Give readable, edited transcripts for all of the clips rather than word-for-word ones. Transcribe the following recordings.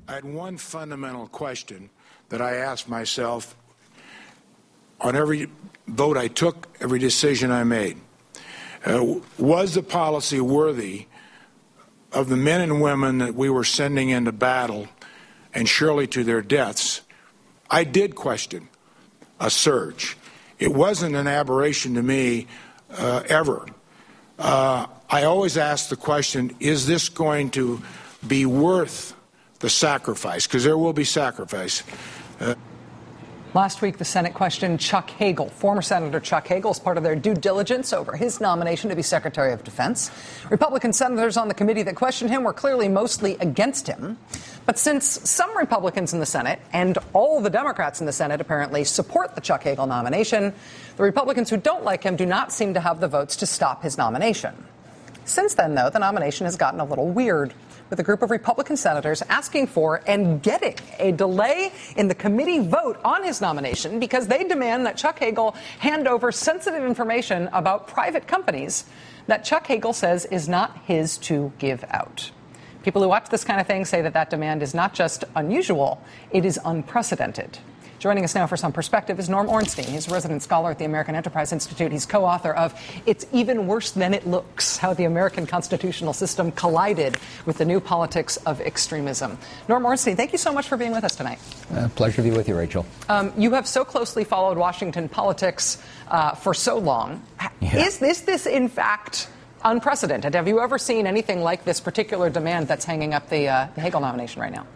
I had one fundamental question that I asked myself on every vote I took, every decision I made. Was the policy worthy of the men and women that we were sending into battle and surely to their deaths? I did question a surge. It wasn't an aberration to me ever. I always ask the question, is this going to be worth the sacrifice? Because there will be sacrifice. Last week, the Senate questioned Chuck Hagel, former Senator Chuck Hagel, as part of their due diligence over his nomination to be Secretary of Defense. Republican senators on the committee that questioned him were clearly mostly against him. But since some Republicans in the Senate and all the Democrats in the Senate apparently support the Chuck Hagel nomination, the Republicans who don't like him do not seem to have the votes to stop his nomination. Since then, though, the nomination has gotten a little weird, with a group of Republican senators asking for and getting a delay in the committee vote on his nomination because they demand that Chuck Hagel hand over sensitive information about private companies that Chuck Hagel says is not his to give out. People who watch this kind of thing say that that demand is not just unusual, it is unprecedented. Joining us now for some perspective is Norm Ornstein. He's a resident scholar at the American Enterprise Institute. He's co-author of It's Even Worse Than It Looks, How the American Constitutional System Collided with the New Politics of Extremism. Norm Ornstein, thank you so much for being with us tonight. Pleasure to be with you, Rachel. You have so closely followed Washington politics for so long. Yeah. Is this, in fact, unprecedented? Have you ever seen anything like this particular demand that's hanging up the Hagel nomination right now?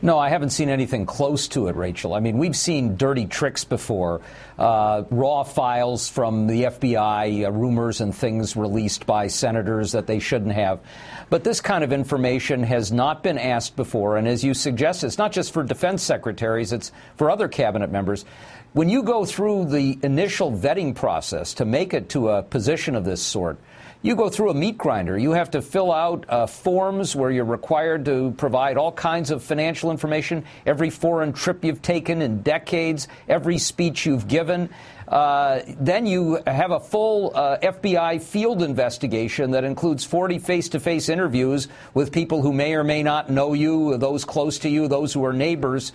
No, I haven't seen anything close to it, Rachel. I mean, we've seen dirty tricks before, raw files from the FBI, rumors and things released by senators that they shouldn't have. But this kind of information has not been asked before. And as you suggest, it's not just for defense secretaries, it's for other cabinet members. When you go through the initial vetting process to make it to a position of this sort, you go through a meat grinder. You have to fill out forms where you're required to provide all kinds of financial information, every foreign trip you've taken in decades, every speech you've given. Then you have a full FBI field investigation that includes 40 face-to-face interviews with people who may or may not know you, those close to you, those who are neighbors.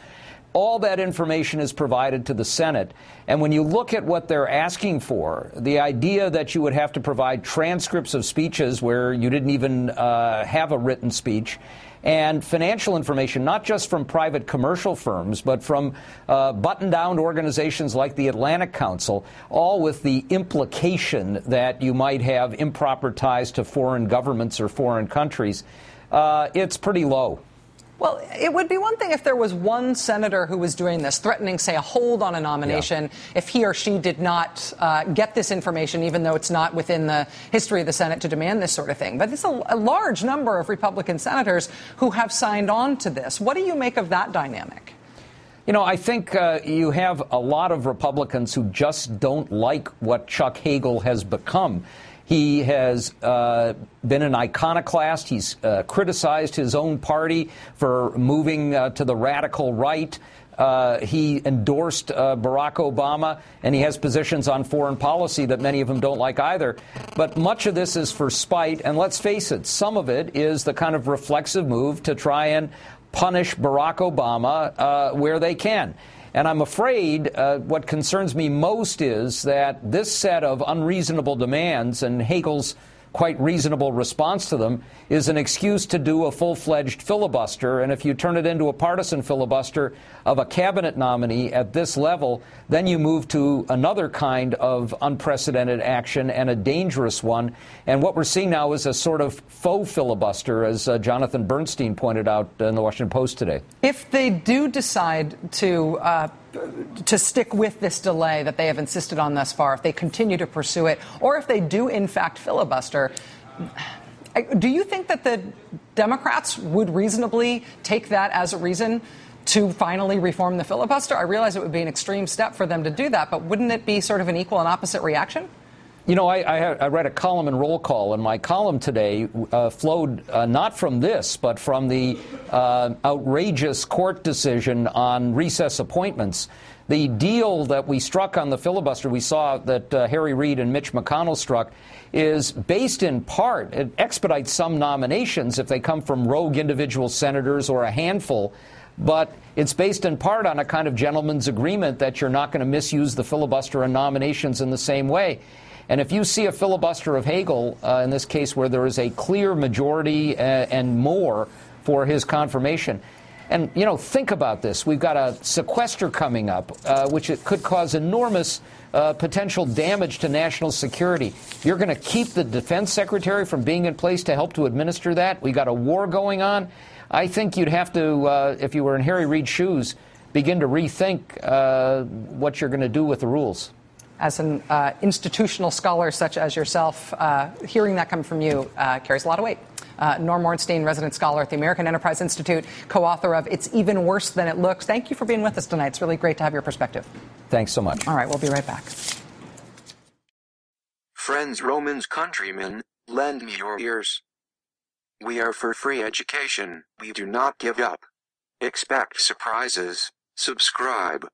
All that information is provided to the Senate. And when you look at what they're asking for, the idea that you would have to provide transcripts of speeches where you didn't even have a written speech, and financial information, not just from private commercial firms, but from button-down organizations like the Atlantic Council, all with the implication that you might have improper ties to foreign governments or foreign countries, it's pretty low. Well, it would be one thing if there was one senator who was doing this, threatening, say, a hold on a nomination if he or she did not get this information, even though it's not within the history of the Senate to demand this sort of thing. But it's a large number of Republican senators who have signed on to this. What do you make of that dynamic? You know, I think you have a lot of Republicans who just don't like what Chuck Hagel has become. He has been an iconoclast. He's criticized his own party for moving to the radical right. He endorsed Barack Obama, and he has positions on foreign policy that many of them don't like either. But much of this is for spite, and let's face it, some of it is the kind of reflexive move to try and punish Barack Obama where they can. And I'm afraid what concerns me most is that this set of unreasonable demands and Hagel's quite reasonable response to them is an excuse to do a full-fledged filibuster. And if you turn it into a partisan filibuster of a cabinet nominee at this level, then you move to another kind of unprecedented action and a dangerous one. And what we're seeing now is a sort of faux filibuster, as Jonathan Bernstein pointed out in the Washington Post today. If they do decide to stick with this delay that they have insisted on thus far, if they continue to pursue it, or if they do, in fact, filibuster, do you think that the Democrats would reasonably take that as a reason to finally reform the filibuster? I realize it would be an extreme step for them to do that, but wouldn't it be sort of an equal and opposite reaction? You know, I read a column in Roll Call, and my column today flowed not from this, but from the outrageous court decision on recess appointments The deal that we struck on the filibuster, we saw that Harry Reid and Mitch McConnell struck, is based in part, it expedites some nominations if they come from rogue individual senators or a handful, but it's based in part on a kind of gentleman's agreement that you're not going to misuse the filibuster and nominations in the same way. And if you see a filibuster of Hagel, in this case where there is a clear majority and more for his confirmation, and, you know, think about this. We've got a sequester coming up, which it could cause enormous potential damage to national security. You're going to keep the defense secretary from being in place to help to administer that? We got a war going on. I think you'd have to, if you were in Harry Reid's shoes, begin to rethink what you're going to do with the rules. As an institutional scholar such as yourself, hearing that come from you carries a lot of weight. Norm Ornstein, resident scholar at the American Enterprise Institute, co-author of It's Even Worse Than It Looks. Thank you for being with us tonight. It's really great to have your perspective. Thanks so much. All right, we'll be right back. Friends, Romans, countrymen, lend me your ears. We are for free education. We do not give up. Expect surprises. Subscribe.